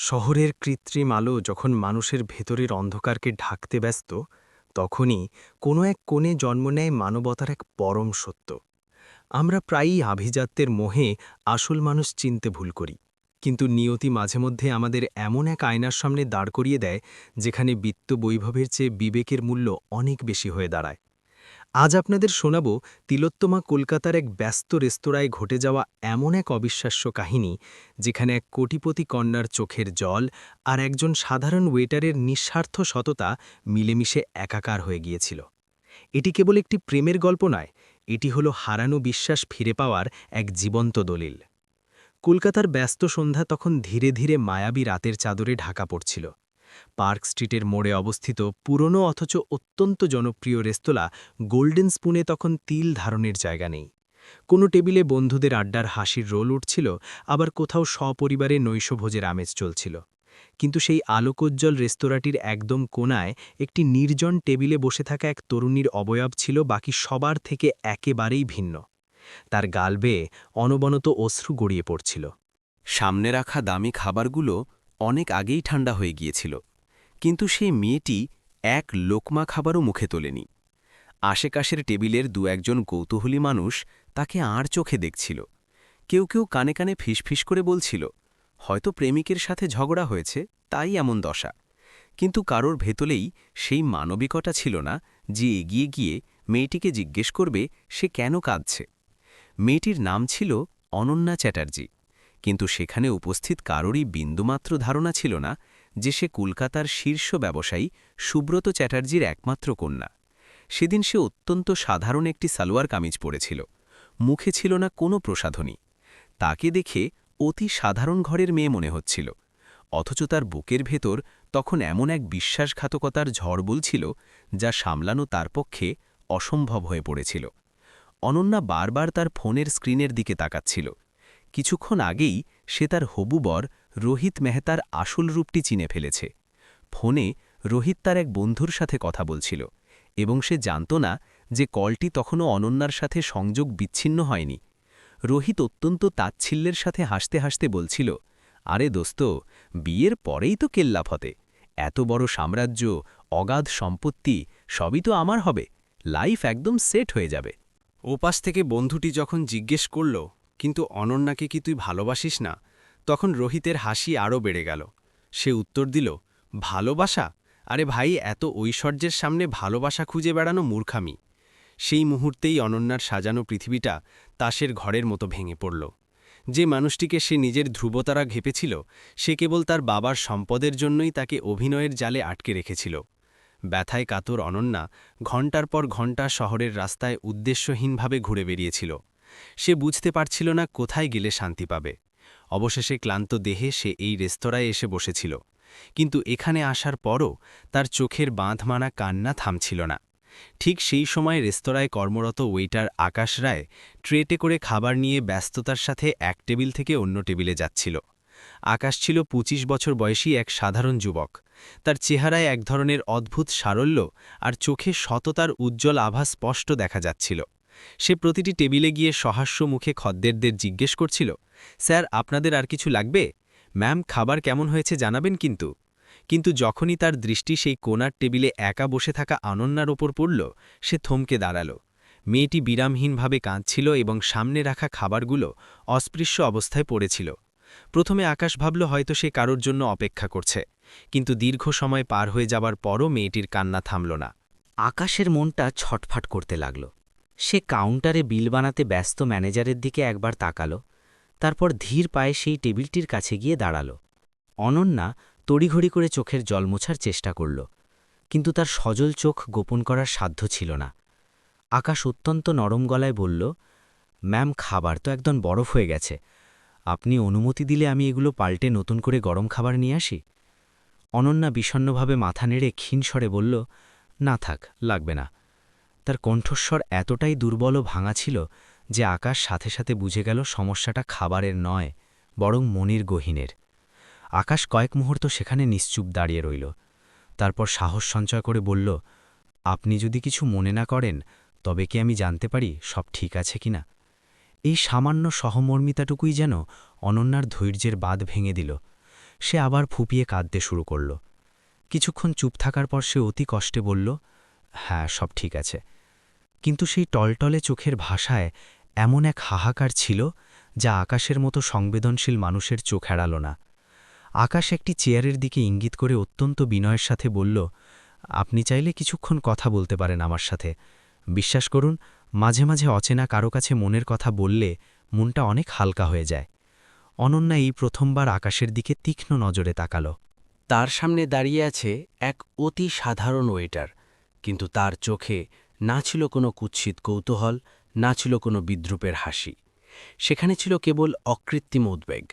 শহরের কৃত্রিম আলো যখন মানুষের ভেতরের অন্ধকারকে ঢাকতে ব্যস্ত, তখনই কোনো এক কোণে জন্ম নেয় মানবতার এক পরম সত্য। আমরা প্রায়ই আভিজাত্যের মোহে আসল মানুষ চিনতে ভুল করি, কিন্তু নিয়তি মাঝে মধ্যে আমাদের এমন এক আয়নার সামনে দাঁড় করিয়ে দেয়, যেখানে বিত্ত বৈভবের চেয়ে বিবেকের মূল্য অনেক বেশি হয়ে দাঁড়ায়। আজ আপনাদের শোনাব তিলোত্তমা কলকাতার এক ব্যস্ত রেস্তোরাঁয় ঘটে যাওয়া এমন এক অবিশ্বাস্য কাহিনী, যেখানে এক কোটিপতি কন্যার চোখের জল আর একজন সাধারণ ওয়েটারের নিঃস্বার্থ সততা মিলেমিশে একাকার হয়ে গিয়েছিল। এটি কেবল একটি প্রেমের গল্প নয়, এটি হলো হারানো বিশ্বাস ফিরে পাওয়ার এক জীবন্ত দলিল। কলকাতার ব্যস্ত সন্ধ্যা তখন ধীরে ধীরে মায়াবী রাতের চাদরে ঢাকা পড়ছিল। পার্ক স্ট্রিটের মোড়ে অবস্থিত পুরনো অথচ অত্যন্ত জনপ্রিয় রেস্তোরাঁ গোল্ডেন স্পুনে তখন তিল ধারণের জায়গা নেই। কোনো টেবিলে বন্ধুদের আড্ডার হাসির রোল উঠছিল, আবার কোথাও সপরিবারে নৈশভোজের আমেজ চলছিল। কিন্তু সেই আলোকোজ্জ্বল রেস্তোরাঁটির একদম কোণায় একটি নির্জন টেবিলে বসে থাকা এক তরুণীর অবয়ব ছিল বাকি সবার থেকে একেবারেই ভিন্ন। তার গাল বেয়ে অনবনত অশ্রু গড়িয়ে পড়ছিল। সামনে রাখা দামি খাবারগুলো অনেক আগেই ঠান্ডা হয়ে গিয়েছিল, কিন্তু সেই মেয়েটি এক লোকমা খাবারও মুখে তোলেনি। আশেপাশের টেবিলের দু-একজন কৌতূহলী মানুষ তাকে আর চোখে দেখছিল। কেউ কেউ কানে কানে ফিসফিস করে বলছিল, হয়তো প্রেমিকের সাথে ঝগড়া হয়েছে, তাই এমন দশা। কিন্তু কারোর ভেতলেই সেই মানবিকতা ছিল না যে এগিয়ে গিয়ে মেয়েটিকে জিজ্ঞেস করবে সে কেন কাঁদছে। মেয়েটির নাম ছিল অনন্যা চ্যাটার্জি, কিন্তু সেখানে উপস্থিত কারোরই বিন্দুমাত্র ধারণা ছিল না যে সে কলকাতার শীর্ষ ব্যবসায়ী সুব্রত চ্যাটার্জির একমাত্র কন্যা। সেদিন সে অত্যন্ত সাধারণ একটি সালোয়ার কামিজ পরেছিল, মুখে ছিল না কোনো প্রসাধনী। তাকে দেখে অতি সাধারণ ঘরের মেয়ে মনে হচ্ছিল, অথচ তার বুকের ভেতর তখন এমন এক বিশ্বাসঘাতকতার ঝড় বলছিল যা সামলানো তার পক্ষে অসম্ভব হয়ে পড়েছিল। অনন্যা বারবার তার ফোনের স্ক্রিনের দিকে তাকাচ্ছিল। কিছুক্ষণ আগেই সে তার হবু বর রোহিত মেহতার আসল রূপটি চিনে ফেলেছে। ফোনে রোহিত তার এক বন্ধুর সাথে কথা বলছিল, এবং সে জানত না যে কলটি তখনও অনন্যার সাথে সংযোগ বিচ্ছিন্ন হয়নি। রোহিত অত্যন্ত তাচ্ছিল্যের সাথে হাসতে হাসতে বলছিল, আরে দোস্ত, বিয়ের পরেই তো কেল্লাফতে, এত বড় সাম্রাজ্য, অগাধ সম্পত্তি, সবই তো আমার হবে, লাইফ একদম সেট হয়ে যাবে। ওপাশ থেকে বন্ধুটি যখন জিজ্ঞেস করল, কিন্তু অনন্যাকে কি তুই ভালোবাসিস না, তখন রোহিতের হাসি আরও বেড়ে গেল। সে উত্তর দিল, ভালোবাসা? আরে ভাই, এত ঐশ্বর্যের সামনে ভালোবাসা খুঁজে বেড়ানো মূর্খামি। সেই মুহূর্তেই অনন্যার সাজানো পৃথিবীটা তাসের ঘরের মতো ভেঙে পড়ল। যে মানুষটিকে সে নিজের ধ্রুবতারা ঘেপেছিল, সে কেবল তার বাবার সম্পদের জন্যই তাকে অভিনয়ের জালে আটকে রেখেছিল। ব্যথায় কাতর অনন্যা ঘণ্টার পর ঘণ্টা শহরের রাস্তায় উদ্দেশ্যহীনভাবে ঘুরে বেরিয়েছিল। সে বুঝতে পারছিল না কোথায় গেলে শান্তি পাবে। অবশেষে ক্লান্ত দেহে সে এই রেস্তোরাঁয় এসে বসেছিল, কিন্তু এখানে আসার পরও তার চোখের বাঁধমানা কান্না থামছিল না। ঠিক সেই সময় রেস্তোরাঁয় কর্মরত ওয়েটার আকাশ রায় ট্রেতে করে খাবার নিয়ে ব্যস্ততার সাথে এক টেবিল থেকে অন্য টেবিলে যাচ্ছিল। আকাশ ছিল ২৫ বছর বয়সী এক সাধারণ যুবক। তার চেহারায় এক ধরনের অদ্ভুত সারল্য আর চোখে সততার উজ্জ্বল আভা স্পষ্ট দেখা যাচ্ছিল। সে প্রতিটি টেবিলে গিয়ে সহাস্য মুখে খদ্দেরদের জিজ্ঞেস করছিল, স্যার, আপনাদের আর কিছু লাগবে? ম্যাম, খাবার কেমন হয়েছে জানাবেন কিন্তু যখনই তার দৃষ্টি সেই কোণার টেবিলে একা বসে থাকা অনন্যার ওপর পড়ল, সে থমকে দাঁড়াল। মেয়েটি বিরামহীনভাবে কাঁদছিল এবং সামনে রাখা খাবারগুলো অস্পৃশ্য অবস্থায় পড়েছিল। প্রথমে আকাশ ভাবল হয়তো সে কারোর জন্য অপেক্ষা করছে, কিন্তু দীর্ঘ সময় পার হয়ে যাবার পরও মেয়েটির কান্না থামল না। আকাশের মনটা ছটফট করতে লাগল। সে কাউন্টারে বিল বানাতে ব্যস্ত ম্যানেজারের দিকে একবার তাকাল, তারপর ধীর পায়ে সেই টেবিলটির কাছে গিয়ে দাঁড়াল। অনন্যা তড়িঘড়ি করে চোখের জল মোছার চেষ্টা করল, কিন্তু তার সজল চোখ গোপন করার সাধ্য ছিল না। আকাশ অত্যন্ত নরম গলায় বলল, ম্যাম, খাবার তো একদম বরফ হয়ে গেছে, আপনি অনুমতি দিলে আমি এগুলো পাল্টে নতুন করে গরম খাবার নিয়ে আসি। অনন্যা বিষণ্নভাবে মাথা নেড়ে ক্ষীণ স্বরে বলল, না থাক, লাগবে না। তার কণ্ঠস্বর এতটাই দুর্বল ও ভাঙা ছিল যে আকাশ সাথে সাথে বুঝে গেল সমস্যাটা খাবারের নয়, বরং মনির গহীনের। আকাশ কয়েক মুহূর্ত সেখানে নিশ্চুপ দাঁড়িয়ে রইল, তারপর সাহস সঞ্চয় করে বলল, আপনি যদি কিছু মনে না করেন, তবে কি আমি জানতে পারি সব ঠিক আছে কিনা? এই সামান্য সহমর্মিতাটুকুই যেন অনন্যার ধৈর্যের বাঁধ ভেঙে দিল। সে আবার ফুপিয়ে কাঁদতে শুরু করল। কিছুক্ষণ চুপ থাকার পর সে অতি কষ্টে বলল, হ্যাঁ, সব ঠিক আছে। কিন্তু সেই টলটলে চোখের ভাষায় এমন এক হাহাকার ছিল যা আকাশের মতো সংবেদনশীল মানুষের চোখ এড়াল না। আকাশ একটি চেয়ারের দিকে ইঙ্গিত করে অত্যন্ত বিনয়ের সাথে বলল, আপনি চাইলে কিছুক্ষণ কথা বলতে পারেন আমার সাথে। বিশ্বাস করুন, মাঝে মাঝে অচেনা কারো কাছে মনের কথা বললে মনটা অনেক হালকা হয়ে যায়। অনন্যা এই প্রথমবার আকাশের দিকে তীক্ষ্ণ নজরে তাকাল। তার সামনে দাঁড়িয়ে আছে এক অতি সাধারণ ওয়েটার, কিন্তু তার চোখে না ছিল কোনো কুৎসিত কৌতূহল, না ছিল কোনো বিদ্রূপের হাসি। সেখানে ছিল কেবল অকৃত্রিম উদ্বেগ।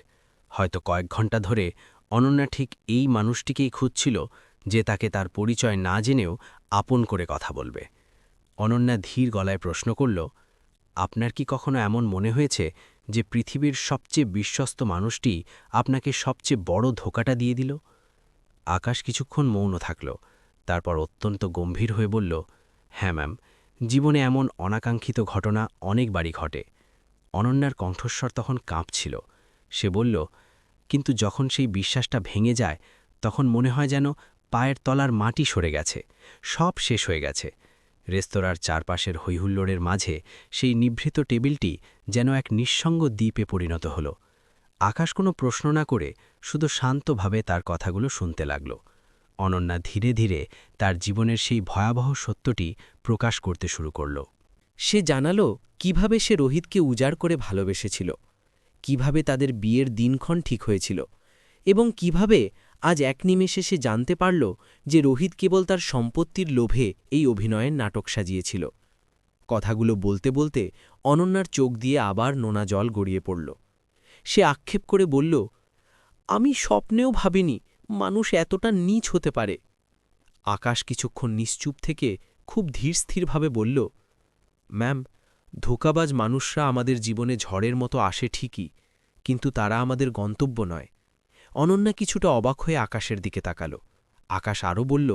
হয়তো কয়েক ঘণ্টা ধরে অনন্যা ঠিক এই মানুষটিকেই খুঁজছিল, যে তাকে তার পরিচয় না জেনেও আপন করে কথা বলবে। অনন্যা ধীর গলায় প্রশ্ন করল, আপনার কি কখনো এমন মনে হয়েছে যে পৃথিবীর সবচেয়ে বিশ্বস্ত মানুষটি আপনাকে সবচেয়ে বড় ধোঁকাটা দিয়ে দিল? আকাশ কিছুক্ষণ মৌন থাকল, তারপর অত্যন্ত গম্ভীর হয়ে বলল, হ্যাঁ ম্যাম, জীবনে এমন অনাকাঙ্ক্ষিত ঘটনা অনেকবারই ঘটে। অনন্যার কণ্ঠস্বর তখন কাঁপছিল। সে বলল, কিন্তু যখন সেই বিশ্বাসটা ভেঙে যায় তখন মনে হয় যেন পায়ের তলার মাটি সরে গেছে, সব শেষ হয়ে গেছে। রেস্তোরাঁর চারপাশের হৈহুল্লোড়ের মাঝে সেই নিভৃত টেবিলটি যেন এক নিঃসঙ্গ দ্বীপে পরিণত হল। আকাশ কোনো প্রশ্ন না করে শুধু শান্তভাবে তার কথাগুলো শুনতে লাগল। অনন্যা ধীরে ধীরে তার জীবনের সেই ভয়াবহ সত্যটি প্রকাশ করতে শুরু করল। সে জানালো কিভাবে সে রোহিতকে উজাড় করে ভালোবেসেছিল, কিভাবে তাদের বিয়ের দিনক্ষণ ঠিক হয়েছিল, এবং কিভাবে আজ এক নিমেষে সে জানতে পারল যে রোহিত কেবল তার সম্পত্তির লোভে এই অভিনয়ের নাটক সাজিয়েছিল। কথাগুলো বলতে বলতে অনন্যার চোখ দিয়ে আবার নোনা জল গড়িয়ে পড়ল। সে আক্ষেপ করে বলল, আমি স্বপ্নেও ভাবিনি মানুষ এতটা নীচ হতে পারে। আকাশ কিছুক্ষণ নিশ্চুপ থেকে খুব ধীরস্থিরভাবে বলল, ম্যাম, ধোঁকাবাজ মানুষরা আমাদের জীবনে ঝড়ের মতো আসে ঠিকই, কিন্তু তারা আমাদের গন্তব্য নয়। অনন্যা কিছুটা অবাক হয়ে আকাশের দিকে তাকাল। আকাশ আরও বলল,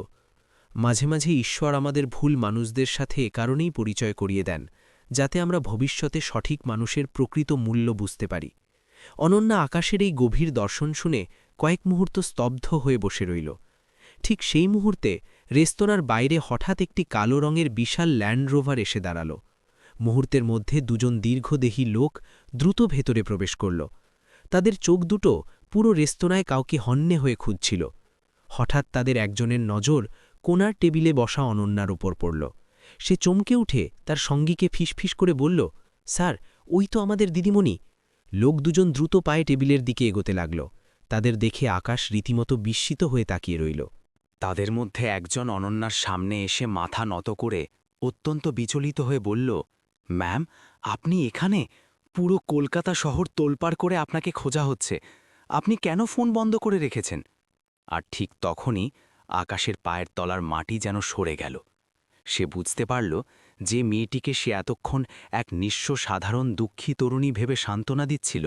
মাঝে মাঝে ঈশ্বর আমাদের ভুল মানুষদের সাথে এ কারণেই পরিচয় করিয়ে দেন, যাতে আমরা ভবিষ্যতে সঠিক মানুষের প্রকৃত মূল্য বুঝতে পারি। অনন্যা আকাশের এই গভীর দর্শন শুনে কয়েক মুহূর্ত স্তব্ধ হয়ে বসে রইল। ঠিক সেই মুহূর্তে রেস্তোরাঁর বাইরে হঠাৎ একটি কালো রঙের বিশাল ল্যান্ড রোভার এসে দাঁড়াল। মুহূর্তের মধ্যে দুজন দীর্ঘদেহী লোক দ্রুত ভেতরে প্রবেশ করল। তাদের চোখ দুটো পুরো রেস্তোরাঁয় কাউকে হন্যে হয়ে খুঁজছিল। হঠাৎ তাদের একজনের নজর কোনার টেবিলে বসা অনন্যার ওপর পড়ল। সে চমকে উঠে তার সঙ্গীকে ফিসফিস করে বলল, স্যার, ওই তো আমাদের দিদিমণি। লোক দুজন দ্রুত পায়ে টেবিলের দিকে এগোতে লাগল। তাদের দেখে আকাশ রীতিমতো বিস্মিত হয়ে তাকিয়ে রইল। তাদের মধ্যে একজন অনন্যার সামনে এসে মাথা নত করে অত্যন্ত বিচলিত হয়ে বলল, ম্যাম, আপনি এখানে? পুরো কলকাতা শহর তোলপাড় করে আপনাকে খোঁজা হচ্ছে। আপনি কেন ফোন বন্ধ করে রেখেছেন? আর ঠিক তখনই আকাশের পায়ের তলার মাটি যেন সরে গেল। সে বুঝতে পারল যে মেয়েটিকে সে এতক্ষণ এক নিঃস্ব সাধারণ দুঃখী তরুণী ভেবে সান্ত্বনা দিচ্ছিল,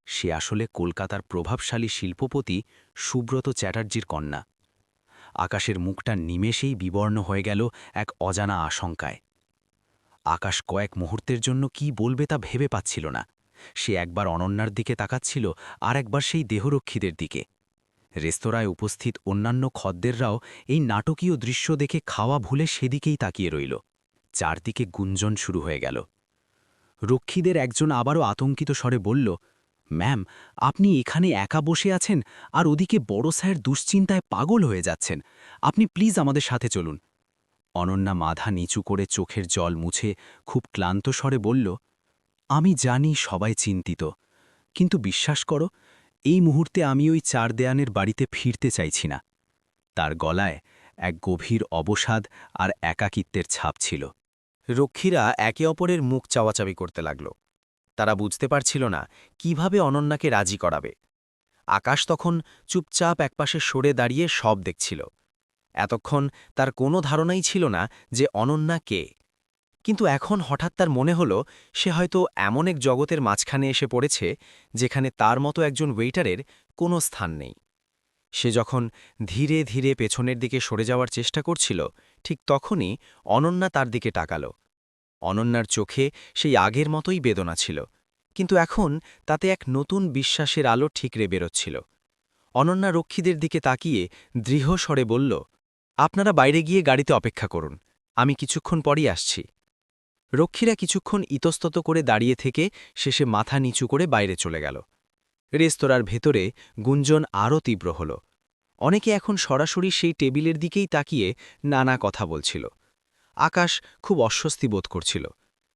সে আসলে কলকাতার প্রভাবশালী শিল্পপতি সুব্রত চ্যাটার্জির কন্যা। আকাশের মুখটা নিমেষেই বিবর্ণ হয়ে গেল এক অজানা আশঙ্কায়। আকাশ কয়েক মুহূর্তের জন্য কি বলবে তা ভেবে পাচ্ছিল না। সে একবার অনন্যার দিকে তাকাচ্ছিল, আর একবার সেই দেহরক্ষীদের দিকে। রেস্তোরাঁয় উপস্থিত অন্যান্য খদ্দেররাও এই নাটকীয় দৃশ্য দেখে খাওয়া ভুলে সেদিকেই তাকিয়ে রইল। চারদিকে গুঞ্জন শুরু হয়ে গেল। রক্ষীদের একজন আবারও আতঙ্কিত স্বরে বলল, ম্যাম, আপনি এখানে একা বসে আছেন আর ওদিকে বড় স্যার দুশ্চিন্তায় পাগল হয়ে যাচ্ছেন। আপনি প্লিজ আমাদের সাথে চলুন। অনন্যা মাথা নিচু করে চোখের জল মুছে খুব ক্লান্ত স্বরে বলল, আমি জানি সবাই চিন্তিত, কিন্তু বিশ্বাস করো, এই মুহূর্তে আমি ওই চার দেয়ানের বাড়িতে ফিরতে চাইছি না। তার গলায় এক গভীর অবসাদ আর একাকিত্বের ছাপ ছিল। রক্ষীরা একে অপরের মুখ চাওয়াচাবি করতে লাগল। তারা বুঝতে পারছিল না কিভাবে অনন্যাকে রাজি করাবে। আকাশ তখন চুপচাপ একপাশে সরে দাঁড়িয়ে সব দেখছিল। এতক্ষণ তার কোনো ধারণাই ছিল না যে অনন্যা কে, কিন্তু এখন হঠাৎ তার মনে হল সে হয়তো এমন এক জগতের মাঝখানে এসে পড়েছে যেখানে তার মতো একজন ওয়েটারের কোনো স্থান নেই। সে যখন ধীরে ধীরে পেছনের দিকে সরে যাওয়ার চেষ্টা করছিল, ঠিক তখনই অনন্যা তার দিকে তাকাল। অনন্যার চোখে সেই আগের মতোই বেদনা ছিল, কিন্তু এখন তাতে এক নতুন বিশ্বাসের আলো ঠিকরে বেরোচ্ছিল। অনন্যা রক্ষীদের দিকে তাকিয়ে দৃঢ় স্বরে বলল, আপনারা বাইরে গিয়ে গাড়িতে অপেক্ষা করুন, আমি কিছুক্ষণ পরই আসছি। রক্ষীরা কিছুক্ষণ ইতস্তত করে দাঁড়িয়ে থেকে শেষে মাথা নিচু করে বাইরে চলে গেল। রেস্তোরাঁর ভেতরে গুঞ্জন আরও তীব্র হল। অনেকে এখন সরাসরি সেই টেবিলের দিকেই তাকিয়ে নানা কথা বলছিল। আকাশ খুব অস্বস্তি বোধ করছিল।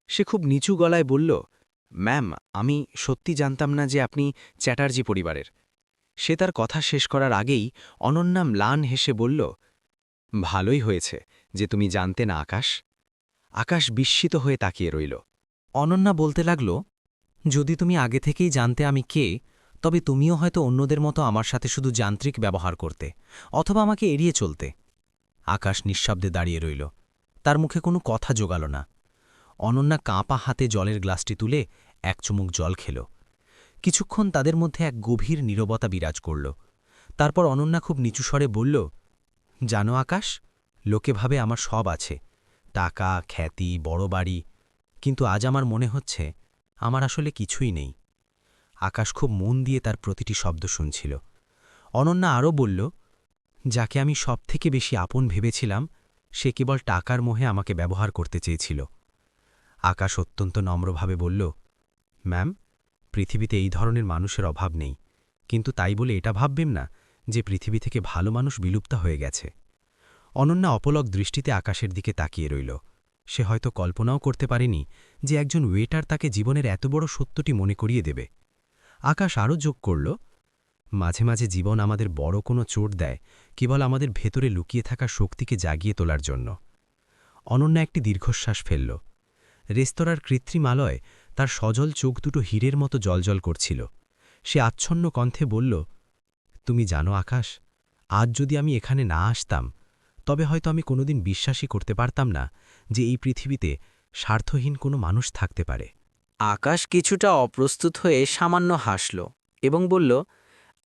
সে খুব নিচু গলায় বলল, ম্যাম, আমি সত্যি জানতাম না যে আপনি চ্যাটার্জি পরিবারের। সে তার কথা শেষ করার আগেই অনন্যা ম্লান হেসে বলল, ভালোই হয়েছে যে তুমি জানতে না আকাশ। আকাশ বিস্মিত হয়ে তাকিয়ে রইল। অনন্যা বলতে লাগল, যদি তুমি আগে থেকেই জানতে আমি কে, তবে তুমিও হয়তো অন্যদের মতো আমার সাথে শুধু যান্ত্রিক ব্যবহার করতে, অথবা আমাকে এড়িয়ে চলতে। আকাশ নিঃশব্দে দাঁড়িয়ে রইল। তার মুখে কোনো কথা জোগাল না। অনন্যা কাঁপা হাতে জলের গ্লাসটি তুলে এক চুমুক জল খেল। কিছুক্ষণ তাদের মধ্যে এক গভীর নীরবতা বিরাজ করল। তারপর অনন্যা খুব নিচু স্বরে বলল, জানো আকাশ, লোকে ভাবে আমার সব আছে, টাকা, খ্যাতি, বড় বাড়ি, কিন্তু আজ আমার মনে হচ্ছে আমার আসলে কিছুই নেই। আকাশ খুব মন দিয়ে তার প্রতিটি শব্দ শুনছিল। অনন্যা আরও বলল, যাকে আমি সবথেকে বেশি আপন ভেবেছিলাম, সে কেবল টাকার মোহে আমাকে ব্যবহার করতে চেয়েছিল। আকাশ অত্যন্ত নম্রভাবে বলল, ম্যাম, পৃথিবীতে এই ধরনের মানুষের অভাব নেই, কিন্তু তাই বলে এটা ভাববেন না যে পৃথিবী থেকে ভালো মানুষ বিলুপ্ত হয়ে গেছে। অনন্যা অপলক দৃষ্টিতে আকাশের দিকে তাকিয়ে রইল। সে হয়তো কল্পনাও করতে পারেনি যে একজন ওয়েটার তাকে জীবনের এত বড় সত্যটি মনে করিয়ে দেবে। আকাশ আরও যোগ করল, মাঝে মাঝে জীবন আমাদের বড় কোনো চোট দেয় কেবল আমাদের ভেতরে লুকিয়ে থাকা শক্তিকে জাগিয়ে তোলার জন্য। অনন্যা একটি দীর্ঘশ্বাস ফেলল। রেস্তোরাঁর কৃত্রিম আলোয় তার সজল চোখ দুটো হীরের মতো জলজল করছিল। সে আচ্ছন্ন কণ্ঠে বলল, তুমি জানো আকাশ, আজ যদি আমি এখানে না আসতাম, তবে হয়তো আমি কোনোদিন বিশ্বাসই করতে পারতাম না যে এই পৃথিবীতে স্বার্থহীন কোনো মানুষ থাকতে পারে। আকাশ কিছুটা অপ্রস্তুত হয়ে সামান্য হাসল এবং বলল,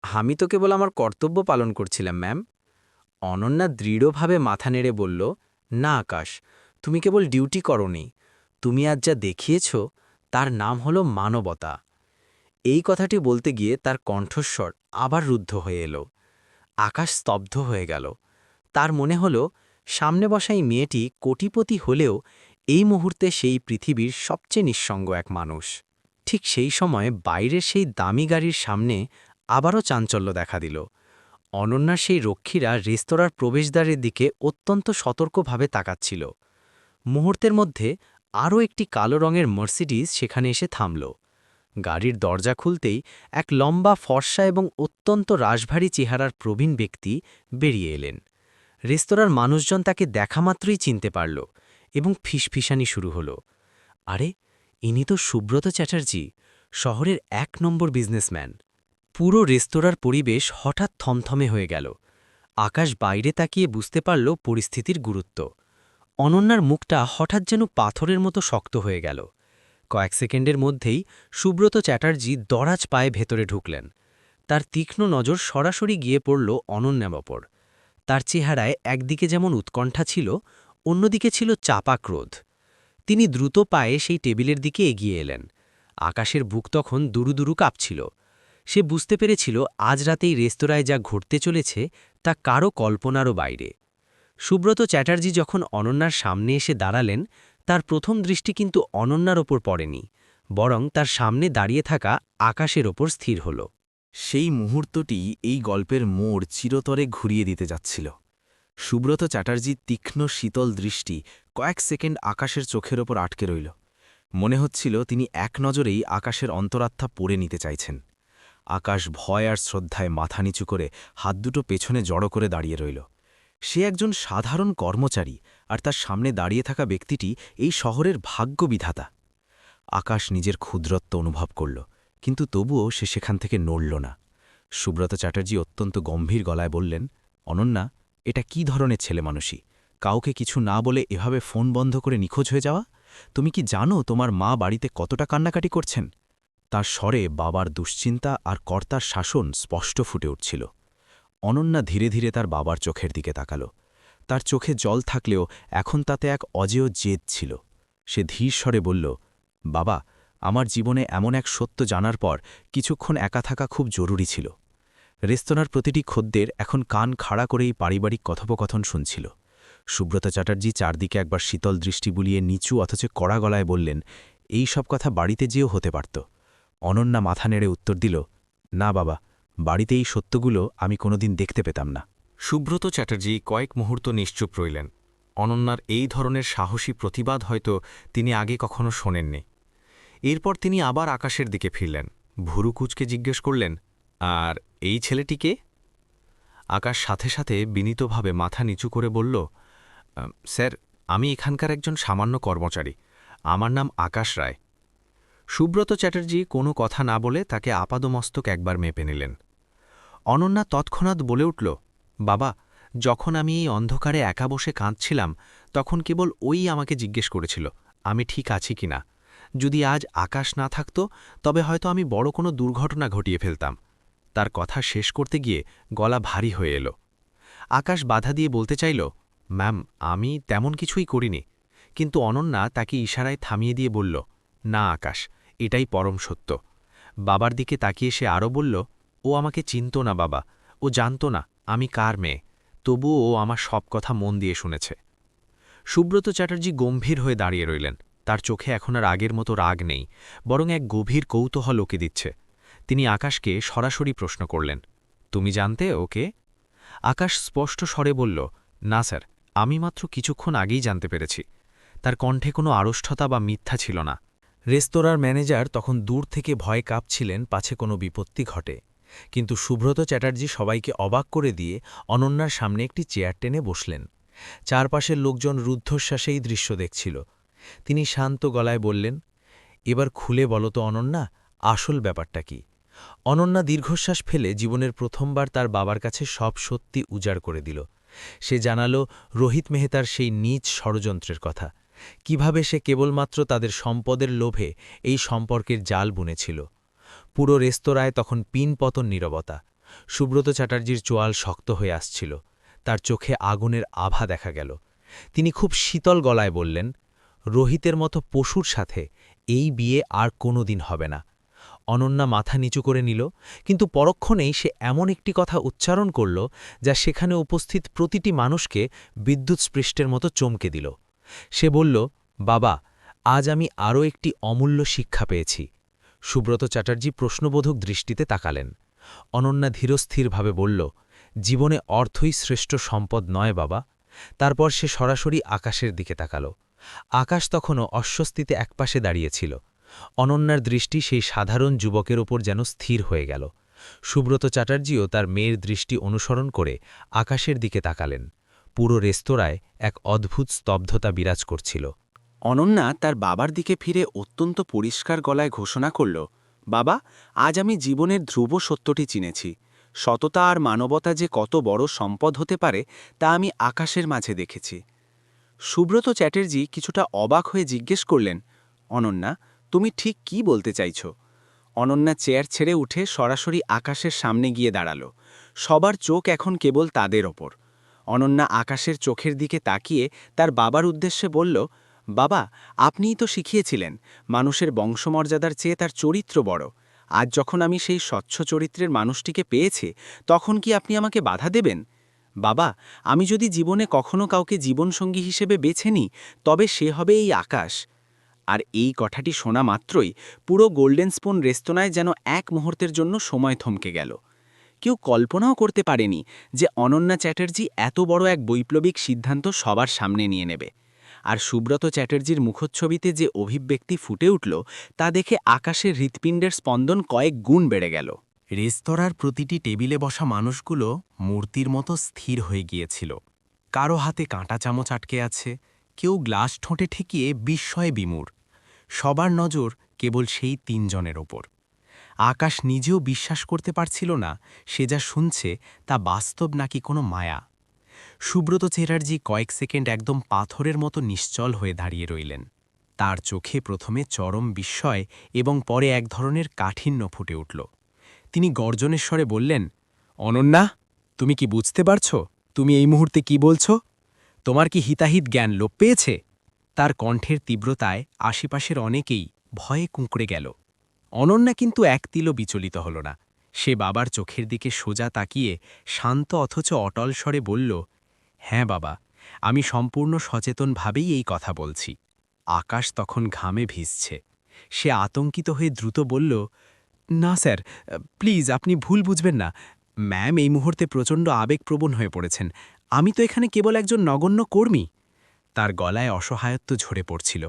আমি তো কেবল আমার কর্তব্য পালন করছিলাম ম্যাম। অনন্যা দৃঢ়ভাবে মাথা নেড়ে বলল, না আকাশ, তুমি কেবল ডিউটি করনি, তুমি আজ যা দেখিয়েছ তার নাম হলো মানবতা। এই কথাটি বলতে গিয়ে তার কণ্ঠস্বর আবার রুদ্ধ হয়ে এলো। আকাশ স্তব্ধ হয়ে গেল। তার মনে হল সামনে বসা এই মেয়েটি কোটিপতি হলেও এই মুহূর্তে সেই পৃথিবীর সবচেয়ে নিঃসঙ্গ এক মানুষ। ঠিক সেই সময় বাইরের সেই দামি গাড়ির সামনে আবারও চাঞ্চল্য দেখা দিল। অনন্যার সেই রক্ষীরা রেস্তোরাঁর প্রবেশদ্বারের দিকে অত্যন্ত সতর্কভাবে তাকাচ্ছিল। মুহূর্তের মধ্যে আরও একটি কালো রঙের মার্সিডিজ সেখানে এসে থামল। গাড়ির দরজা খুলতেই এক লম্বা ফর্সা এবং অত্যন্ত রাশভারী চেহারার প্রবীণ ব্যক্তি বেরিয়ে এলেন। রেস্তোরাঁর মানুষজন তাকে দেখামাত্রই চিনতে পারল এবং ফিসফিসানি শুরু হল। আরে, ইনি তো সুব্রত চ্যাটার্জি, শহরের ১ নম্বর বিজনেসম্যান। পুরো রেস্তোরাঁর পরিবেশ হঠাৎ থমথমে হয়ে গেল। আকাশ বাইরে তাকিয়ে বুঝতে পারল পরিস্থিতির গুরুত্ব। অনন্যার মুখটা হঠাৎ যেন পাথরের মতো শক্ত হয়ে গেল। কয়েক সেকেন্ডের মধ্যেই সুব্রত চ্যাটার্জি দরাজ পায়ে ভেতরে ঢুকলেন। তার তীক্ষ্ণ নজর সরাসরি গিয়ে পড়ল অনন্যার ওপর। তার চেহারায় একদিকে যেমন উৎকণ্ঠা ছিল, অন্যদিকে ছিল চাপা ক্রোধ। তিনি দ্রুত পায়ে সেই টেবিলের দিকে এগিয়ে এলেন। আকাশের বুক তখন দুরুদুরু কাঁপছিল। সে বুঝতে পেরেছিল আজ রাতেই রেস্তোরাঁয় যা ঘটতে চলেছে তা কারও কল্পনারও বাইরে। সুব্রত চ্যাটার্জি যখন অনন্যার সামনে এসে দাঁড়ালেন, তার প্রথম দৃষ্টি কিন্তু অনন্যার ওপর পড়েনি, বরং তার সামনে দাঁড়িয়ে থাকা আকাশের ওপর স্থির হল। সেই মুহূর্তটি এই গল্পের মোড় চিরতরে ঘুরিয়ে দিতে যাচ্ছিল। সুব্রত চ্যাটার্জির তীক্ষ্ণ শীতল দৃষ্টি কয়েক সেকেন্ড আকাশের চোখের ওপর আটকে রইল। মনে হচ্ছিল তিনি এক নজরেই আকাশের অন্তরাত্মা পড়ে নিতে চাইছেন। আকাশ ভয় আর শ্রদ্ধায় মাথা নিচু করে হাত দুটো পেছনে জড়ো করে দাঁড়িয়ে রইল। সে একজন সাধারণ কর্মচারী, আর তার সামনে দাঁড়িয়ে থাকা ব্যক্তিটি এই শহরের ভাগ্যবিধাতা। আকাশ নিজের ক্ষুদ্রত্ব অনুভব করল, কিন্তু তবুও সে সেখান থেকে নড়ল না। সুব্রত চ্যাটার্জি অত্যন্ত গম্ভীর গলায় বললেন, অনন্যা, এটা কি ধরনের ছেলেমানুষি? কাউকে কিছু না বলে এভাবে ফোন বন্ধ করে নিখোঁজ হয়ে যাওয়া? তুমি কি জানো তোমার মা বাড়িতে কতটা কান্নাকাটি করছেন? তার স্বরে বাবার দুশ্চিন্তা আর কর্তার শাসন স্পষ্ট ফুটে উঠছিল। অনন্যা ধীরে ধীরে তার বাবার চোখের দিকে তাকাল। তার চোখে জল থাকলেও এখন তাতে এক অজেয় জেদ ছিল। সে ধীর স্বরে বলল, বাবা, আমার জীবনে এমন এক সত্য জানার পর কিছুক্ষণ একা থাকা খুব জরুরি ছিল। রেস্তোরাঁর প্রতিটি খদ্দের এখন কান খাড়া করেই পারিবারিক কথোপকথন শুনছিল। সুব্রতা চ্যাটার্জি চারদিকে একবার শীতল দৃষ্টি বুলিয়ে নিচু অথচ কড়া গলায় বললেন, এই সব কথা বাড়িতে যেও হতে পারত। অনন্যা মাথা নেড়ে উত্তর দিল, না বাবা, বাড়িতে এই সত্যগুলো আমি কোনোদিন দেখতে পেতাম না। সুব্রত চ্যাটার্জি কয়েক মুহূর্ত নিশ্চুপ রইলেন। অনন্যার এই ধরনের সাহসী প্রতিবাদ হয়তো তিনি আগে কখনো শোনেননি। এরপর তিনি আবার আকাশের দিকে ফিরলেন, ভুরু কুচকে জিজ্ঞেস করলেন, আর এই ছেলেটিকে? আকাশ সাথে সাথে বিনীতভাবে মাথা নিচু করে বলল, স্যার, আমি এখানকার একজন সামান্য কর্মচারী। আমার নাম আকাশ রায়। সুব্রত চ্যাটার্জি কোনো কথা না বলে তাকে আপাদমস্তক একবার মেপে নিলেন। অনন্যা তৎক্ষণাৎ বলে উঠল, বাবা, যখন আমি এই অন্ধকারে একা বসে কাঁদছিলাম তখন কেবল ওই আমাকে জিজ্ঞেস করেছিল আমি ঠিক আছি কিনা। যদি আজ আকাশ না থাকত তবে হয়তো আমি বড় কোনো দুর্ঘটনা ঘটিয়ে ফেলতাম। তার কথা শেষ করতে গিয়ে গলা ভারী হয়ে এলো। আকাশ বাধা দিয়ে বলতে চাইল, ম্যাম, আমি তেমন কিছুই করিনি। কিন্তু অনন্যা তাকে ইশারায় থামিয়ে দিয়ে বলল, না আকাশ, এটাই পরম সত্য। বাবার দিকে তাকিয়ে সে আরও বলল, ও আমাকে চিনত না বাবা, ও জানত না আমি কার মেয়ে, তবুও ও আমার সব কথা মন দিয়ে শুনেছে। সুব্রত চ্যাটার্জি গম্ভীর হয়ে দাঁড়িয়ে রইলেন। তার চোখে এখন আর আগের মতো রাগ নেই, বরং এক গভীর কৌতূহল ওকে দিচ্ছে। তিনি আকাশকে সরাসরি প্রশ্ন করলেন, তুমি জানতে ওকে? আকাশ স্পষ্ট স্বরে বলল, না স্যার, আমি মাত্র কিছুক্ষণ আগেই জানতে পেরেছি। তার কণ্ঠে কোনো আড়ষ্ঠতা বা মিথ্যা ছিল না। রেস্তোরাঁর ম্যানেজার তখন দূর থেকে ভয় কাঁপছিলেন পাছে কোনো বিপত্তি ঘটে। কিন্তু সুব্রত চ্যাটার্জি সবাইকে অবাক করে দিয়ে অনন্যার সামনে একটি চেয়ার টেনে বসলেন। চারপাশের লোকজন রুদ্ধশ্বাসেই দৃশ্য দেখছিল। তিনি শান্ত গলায় বললেন, এবার খুলে বলো তো অনন্যা, আসল ব্যাপারটা কি? অনন্যা দীর্ঘশ্বাস ফেলে জীবনের প্রথমবার তার বাবার কাছে সব সত্যি উজাড় করে দিল। সে জানালো রোহিত মেহতার সেই নীচ ষড়যন্ত্রের কথা, কিভাবে সে কেবলমাত্র তাদের সম্পদের লোভে এই সম্পর্কের জাল বুনেছিল। পুরো রেস্তোরাঁয় তখন পিনপতন নীরবতা। সুব্রত চ্যাটার্জির চোয়াল শক্ত হয়ে আসছিল, তার চোখে আগুনের আভা দেখা গেল। তিনি খুব শীতল গলায় বললেন, রোহিতের মতো পশুর সাথে এই বিয়ে আর কোনো দিন হবে না। অনন্যা মাথা নিচু করে নিল, কিন্তু পরক্ষণেই সে এমন একটি কথা উচ্চারণ করল যা সেখানে উপস্থিত প্রতিটি মানুষকে বিদ্যুৎস্পৃষ্টের মতো চমকে দিল। সে বলল, বাবা, আজ আমি আরও একটি অমূল্য শিক্ষা পেয়েছি। সুব্রত চ্যাটার্জি প্রশ্নবোধক দৃষ্টিতে তাকালেন। অনন্যা ধীরস্থিরভাবে বলল, জীবনে অর্থই শ্রেষ্ঠ সম্পদ নয় বাবা। তারপর সে সরাসরি আকাশের দিকে তাকাল। আকাশ তখনও অস্বস্তিতে একপাশে দাঁড়িয়েছিল। অনন্যার দৃষ্টি সেই সাধারণ যুবকের ওপর যেন স্থির হয়ে গেল। সুব্রত চ্যাটার্জিও তার মেয়ের দৃষ্টি অনুসরণ করে আকাশের দিকে তাকালেন। পুরো রেস্তোরাঁয় এক অদ্ভুত স্তব্ধতা বিরাজ করছিল। অনন্যা তার বাবার দিকে ফিরে অত্যন্ত পরিষ্কার গলায় ঘোষণা করল, বাবা, আজ আমি জীবনের ধ্রুব সত্যটি চিনেছি। সততা আর মানবতা যে কত বড় সম্পদ হতে পারে তা আমি আকাশের মাঝে দেখেছি। সুব্রত চ্যাটার্জি কিছুটা অবাক হয়ে জিজ্ঞেস করলেন, অনন্যা, তুমি ঠিক কি বলতে চাইছ? অনন্যা চেয়ার ছেড়ে উঠে সরাসরি আকাশের সামনে গিয়ে দাঁড়াল। সবার চোখ এখন কেবল তাদের ওপর। অনন্যা আকাশের চোখের দিকে তাকিয়ে তার বাবার উদ্দেশ্যে বলল, বাবা, আপনিই তো শিখিয়েছিলেন মানুষের বংশমর্যাদার চেয়ে তার চরিত্র বড়। আজ যখন আমি সেই স্বচ্ছ চরিত্রের মানুষটিকে পেয়েছি, তখন কি আপনি আমাকে বাধা দেবেন? বাবা, আমি যদি জীবনে কখনো কাউকে জীবনসঙ্গী হিসেবে বেছে নিই, তবে সে হবে এই আকাশ। আর এই কথাটি শোনা মাত্রই পুরো গোল্ডেন স্পুন রেস্তোরাঁয় যেন এক মুহূর্তের জন্য সময় থমকে গেল। কেউ কল্পনাও করতে পারেনি যে অনন্যা চ্যাটার্জি এত বড় এক বৈপ্লবিক সিদ্ধান্ত সবার সামনে নিয়ে নেবে। আর সুব্রত চ্যাটার্জির মুখচ্ছবিতে যে অভিব্যক্তি ফুটে উঠল তা দেখে আকাশের হৃৎপিণ্ডের স্পন্দন কয়েক গুণ বেড়ে গেল। রেস্তোরাঁর প্রতিটি টেবিলে বসা মানুষগুলো মূর্তির মতো স্থির হয়ে গিয়েছিল। কারো হাতে কাঁটা চামচ আটকে আছে, কেউ গ্লাস ঠোঁটে ঠেকিয়ে বিস্ময়ে বিমূঢ়। সবার নজর কেবল সেই তিনজনের ওপর। আকাশ নিজেও বিশ্বাস করতে পারছিল না সে যা শুনছে তা বাস্তব নাকি কোনো মায়া। সুব্রত চ্যাটার্জি কয়েক সেকেন্ড একদম পাথরের মতো নিশ্চল হয়ে দাঁড়িয়ে রইলেন। তার চোখে প্রথমে চরম বিস্ময় এবং পরে এক ধরনের কাঠিন্য ফুটে উঠল। তিনি গর্জনের স্বরে বললেন, অনন্যা, তুমি কি বুঝতে পারছ তুমি এই মুহূর্তে কি বলছ? তোমার কি হিতাহিত জ্ঞান লোপ পেয়েছে? তার কণ্ঠের তীব্রতায় আশেপাশের অনেকেই ভয়ে কুঁকড়ে গেল। অনন্যা কিন্তু এক তিলও বিচলিত হল না। সে বাবার চোখের দিকে সোজা তাকিয়ে শান্ত অথচ অটল স্বরে বলল, হ্যাঁ বাবা, আমি সম্পূর্ণ সচেতনভাবেই এই কথা বলছি। আকাশ তখন ঘামে ভিজছে। সে আতঙ্কিত হয়ে দ্রুত বলল, না স্যার, প্লিজ আপনি ভুল বুঝবেন না। ম্যাম এই মুহূর্তে প্রচণ্ড আবেগপ্রবণ হয়ে পড়েছেন। আমি তো এখানে কেবল একজন নগণ্য কর্মী। তার গলায় অসহায়ত্ব ঝরে পড়ছিল।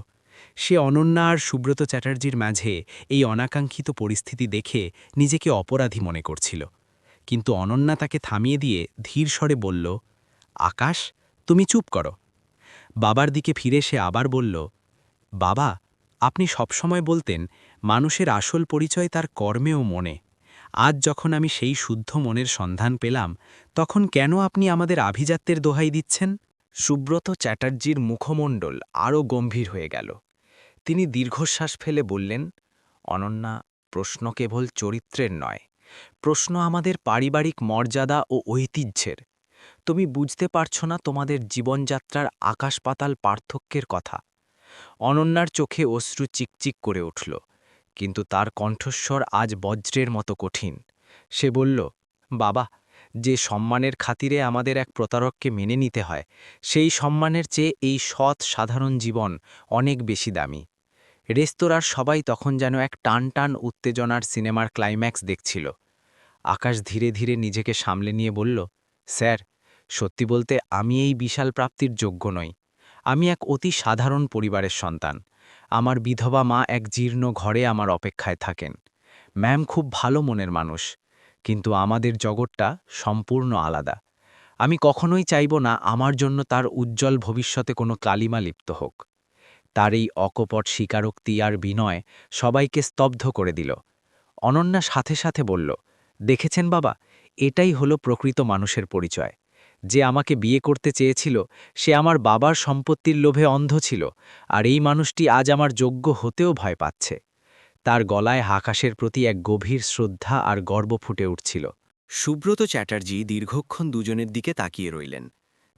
সে অনন্যা আর সুব্রত চ্যাটার্জির মাঝে এই অনাকাঙ্ক্ষিত পরিস্থিতি দেখে নিজেকে অপরাধী মনে করছিল। কিন্তু অনন্যা তাকে থামিয়ে দিয়ে ধীর স্বরে বলল, আকাশ, তুমি চুপ করো। বাবার দিকে ফিরে সে আবার বলল, বাবা, আপনি সবসময় বলতেন মানুষের আসল পরিচয় তার কর্মে ও মনে। আজ যখন আমি সেই শুদ্ধ মনের সন্ধান পেলাম, তখন কেন আপনি আমাদের আভিজাত্যের দোহাই দিচ্ছেন? সুব্রত চ্যাটার্জির মুখমণ্ডল আরও গম্ভীর হয়ে গেল। তিনি দীর্ঘশ্বাস ফেলে বললেন, অনন্যা, প্রশ্ন কেবল চরিত্রের নয়, প্রশ্ন আমাদের পারিবারিক মর্যাদা ও ঐতিহ্যের। তুমি বুঝতে পারছ না তোমাদের জীবনযাত্রার আকাশ-পাতাল পার্থক্যের কথা। অনন্যার চোখে অশ্রু চিকচিক করে উঠল, কিন্তু তার কণ্ঠস্বর আজ বজ্রের মতো কঠিন। সে বলল, বাবা, যে সম্মানের খাতিরে আমাদের এক প্রতারককে মেনে নিতে হয়, সেই সম্মানের চেয়ে এই সৎ সাধারণ জীবন অনেক বেশি দামি। রেস্তোরাঁর সবাই তখন যেন এক টান টান উত্তেজনার সিনেমার ক্লাইম্যাক্স দেখছিল। আকাশ ধীরে ধীরে নিজেকে সামলে নিয়ে বলল, স্যার, সত্যি বলতে আমি এই বিশাল প্রাপ্তির যোগ্য নই। আমি এক অতি সাধারণ পরিবারের সন্তান। আমার বিধবা মা এক জীর্ণ ঘরে আমার অপেক্ষায় থাকেন। ম্যাম খুব ভালো মনের মানুষ, কিন্তু আমাদের জগৎটা সম্পূর্ণ আলাদা। আমি কখনোই চাইব না আমার জন্য তার উজ্জ্বল ভবিষ্যতে কোনো কালিমা লিপ্ত হোক। তার এই অকপট স্বীকারোক্তি আর বিনয় সবাইকে স্তব্ধ করে দিল। অনন্যা সাথে সাথে বলল, দেখেছেন বাবা, এটাই হলো প্রকৃত মানুষের পরিচয়। যে আমাকে বিয়ে করতে চেয়েছিল, সে আমার বাবার সম্পত্তির লোভে অন্ধ ছিল, আর এই মানুষটি আজ আমার যোগ্য হতেও ভয় পাচ্ছে। তার গলায় আকাশের প্রতি এক গভীর শ্রদ্ধা আর গর্ব ফুটে উঠছিল। সুব্রত চ্যাটার্জি দীর্ঘক্ষণ দুজনের দিকে তাকিয়ে রইলেন।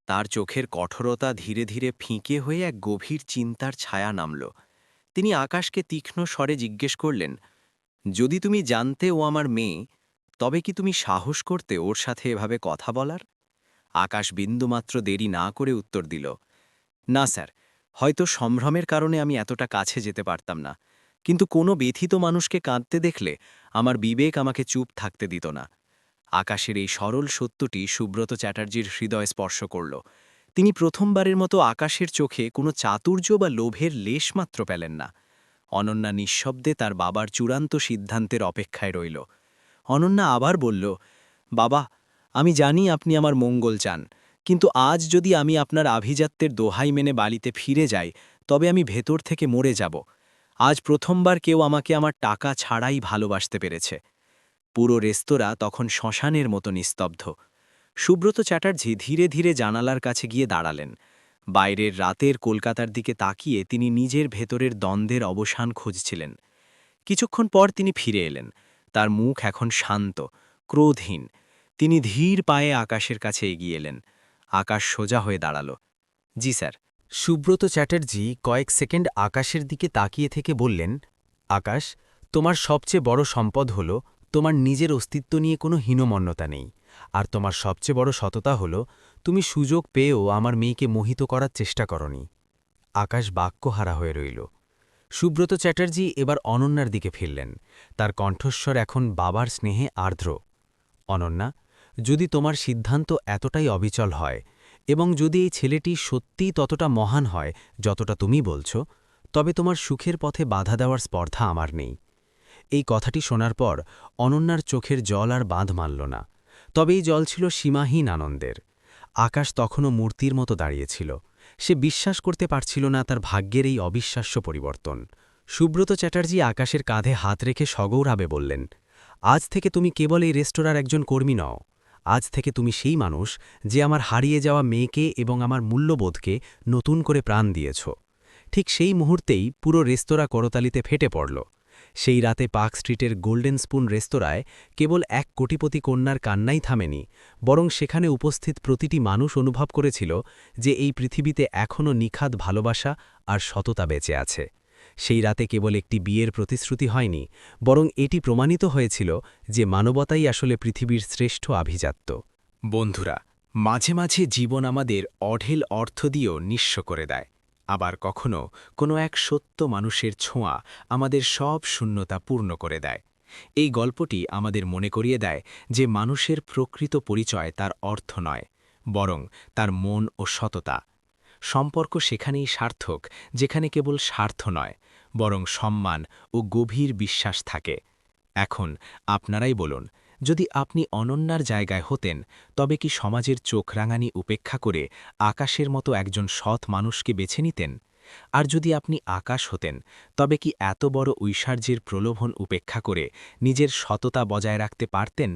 তার চোখের কঠোরতা ধীরে ধীরে ফিকে হয়ে এক গভীর চিন্তার ছায়া নামল। তিনি আকাশকে তীক্ষ্ণ স্বরে জিজ্ঞেস করলেন, যদি তুমি জানতে ও আমার মেয়ে, তবে কি তুমি সাহস করতে ওর সাথে এভাবে কথা বলার? আকাশ বিন্দুমাত্র দেরি না করে উত্তর দিল, না স্যার, হয়তো সম্ভ্রমের কারণে আমি এতটা কাছে যেতে পারতাম না, কিন্তু কোনো ব্যথিত মানুষকে কাঁদতে দেখলে আমার বিবেক আমাকে চুপ থাকতে দিত না। আকাশের এই সরল সত্যটি সুব্রত চ্যাটার্জির হৃদয় স্পর্শ করল। তিনি প্রথমবারের মতো আকাশের চোখে কোনো চাতুর্য বা লোভের লেশমাত্র পেলেন না। অনন্যা নিঃশব্দে তার বাবার চূড়ান্ত সিদ্ধান্তের অপেক্ষায় রইল। অনন্যা আবার বলল, বাবা, আমি জানি আপনি আমার মঙ্গল চান, কিন্তু আজ যদি আমি আপনার আভিজাত্যের দোহাই মেনে বাড়িতে ফিরে যাই, তবে আমি ভেতর থেকে মরে যাব। আজ প্রথমবার কেউ আমাকে আমার টাকা ছাড়াই ভালোবাসতে পেরেছে। পুরো রেস্তোরাঁ তখন শ্মশানের মতো নিস্তব্ধ। সুব্রত চ্যাটার্জি ধীরে ধীরে জানালার কাছে গিয়ে দাঁড়ালেন। বাইরের রাতের কলকাতার দিকে তাকিয়ে তিনি নিজের ভেতরের দ্বন্দ্বের অবসান খুঁজছিলেন। কিছুক্ষণ পর তিনি ফিরে এলেন। তার মুখ এখন শান্ত, ক্রোধহীন। তিনি ধীর পায়ে আকাশের কাছে এগিয়ে এলেন। আকাশ সোজা হয়ে দাঁড়াল। জি স্যার। সুব্রত চ্যাটার্জি কয়েক সেকেন্ড আকাশের দিকে তাকিয়ে থেকে বললেন, আকাশ, তোমার সবচেয়ে বড় সম্পদ হল তোমার নিজের অস্তিত্ব নিয়ে কোনো হীনমন্যতা নেই, আর তোমার সবচেয়ে বড় সততা হল তুমি সুযোগ পেয়েও আমার মেয়েকে মোহিত করার চেষ্টা করনি। আকাশ বাক্যহারা হয়ে রইল। সুব্রত চ্যাটার্জি এবার অনন্যার দিকে ফিরলেন। তার কণ্ঠস্বর এখন বাবার স্নেহে আর্দ্র। অনন্যা, যদি তোমার সিদ্ধান্ত এতটাই অবিচল হয়, এবং যদি এই ছেলেটি সত্যিই ততটা মহান হয় যতটা তুমি বলছ, তবে তোমার সুখের পথে বাধা দেওয়ার স্পর্ধা আমার নেই। এই কথাটি শোনার পর অনন্যার চোখের জল আর বাঁধ মানল না, তবে এই জল ছিল সীমাহীন আনন্দের। আকাশ তখনও মূর্তির মতো দাঁড়িয়েছিল। সে বিশ্বাস করতে পারছিল না তার ভাগ্যের এই অবিশ্বাস্য পরিবর্তন। সুব্রত চ্যাটার্জি আকাশের কাঁধে হাত রেখে সগৌরবে বললেন, আজ থেকে তুমি কেবল এই রেস্তোরাঁর একজন কর্মী নও। আজ থেকে তুমি সেই মানুষ যে আমার হারিয়ে যাওয়া মেয়েকে এবং আমার মূল্যবোধকে নতুন করে প্রাণ দিয়েছ। ঠিক সেই মুহূর্তেই পুরো রেস্তোরাঁ করতালিতে ফেটে পড়ল। সেই রাতে পার্ক স্ট্রিটের গোল্ডেন স্পুন রেস্তোরাঁয় কেবল এক কোটিপতি কন্যার কান্নাই থামেনি, বরং সেখানে উপস্থিত প্রতিটি মানুষ অনুভব করেছিল যে এই পৃথিবীতে এখনও নিখাদ ভালোবাসা আর সততা বেঁচে আছে। সেই রাতে কেবল একটি বিয়ের প্রতিশ্রুতি হয়নি, বরং এটি প্রমাণিত হয়েছিল যে মানবতাই আসলে পৃথিবীর শ্রেষ্ঠ আভিজাত্য। বন্ধুরা, মাঝে মাঝে জীবন আমাদের অঢেল অর্থ দিয়েও নিঃস্ব করে দেয়, আবার কখনো কোনো এক সত্য মানুষের ছোঁয়া আমাদের সব শূন্যতা পূর্ণ করে দেয়। এই গল্পটি আমাদের মনে করিয়ে দেয় যে মানুষের প্রকৃত পরিচয় তার অর্থ নয়, বরং তার মন ও সততা। সম্পর্ক সেখানেই সার্থক যেখানে কেবল স্বার্থ নয়, বরং সম্মান ও গভীর বিশ্বাস থাকে। এখন আপনারাই বলুন, যদি আপনি অনন্যার জায়গায় হতেন, তবে কি সমাজের চোখ রাঙানি উপেক্ষা করে আকাশের মতো একজন সৎ মানুষকে বেছে নিতেন? আর যদি আপনি আকাশ হতেন, তবে কি এত বড় ঐশ্বর্যের প্রলোভন উপেক্ষা করে নিজের সততা বজায় রাখতে পারতেন?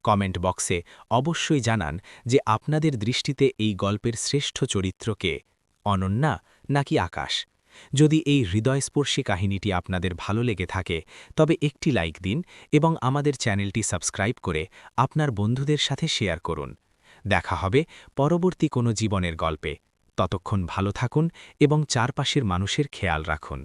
কমেন্ট বক্সে অবশ্যই জানান যে আপনাদের দৃষ্টিতে এই গল্পের শ্রেষ্ঠ চরিত্র কে, অনন্যা নাকি আকাশ। যদি এই হৃদয়স্পর্শী কাহিনীটি আপনাদের ভালো লেগে থাকে, তবে একটি লাইক দিন এবং আমাদের চ্যানেলটি সাবস্ক্রাইব করে আপনার বন্ধুদের সাথে শেয়ার করুন। দেখা হবে পরবর্তী কোনো জীবনের গল্পে। ততক্ষণ ভালো থাকুন এবং চারপাশের মানুষের খেয়াল রাখুন।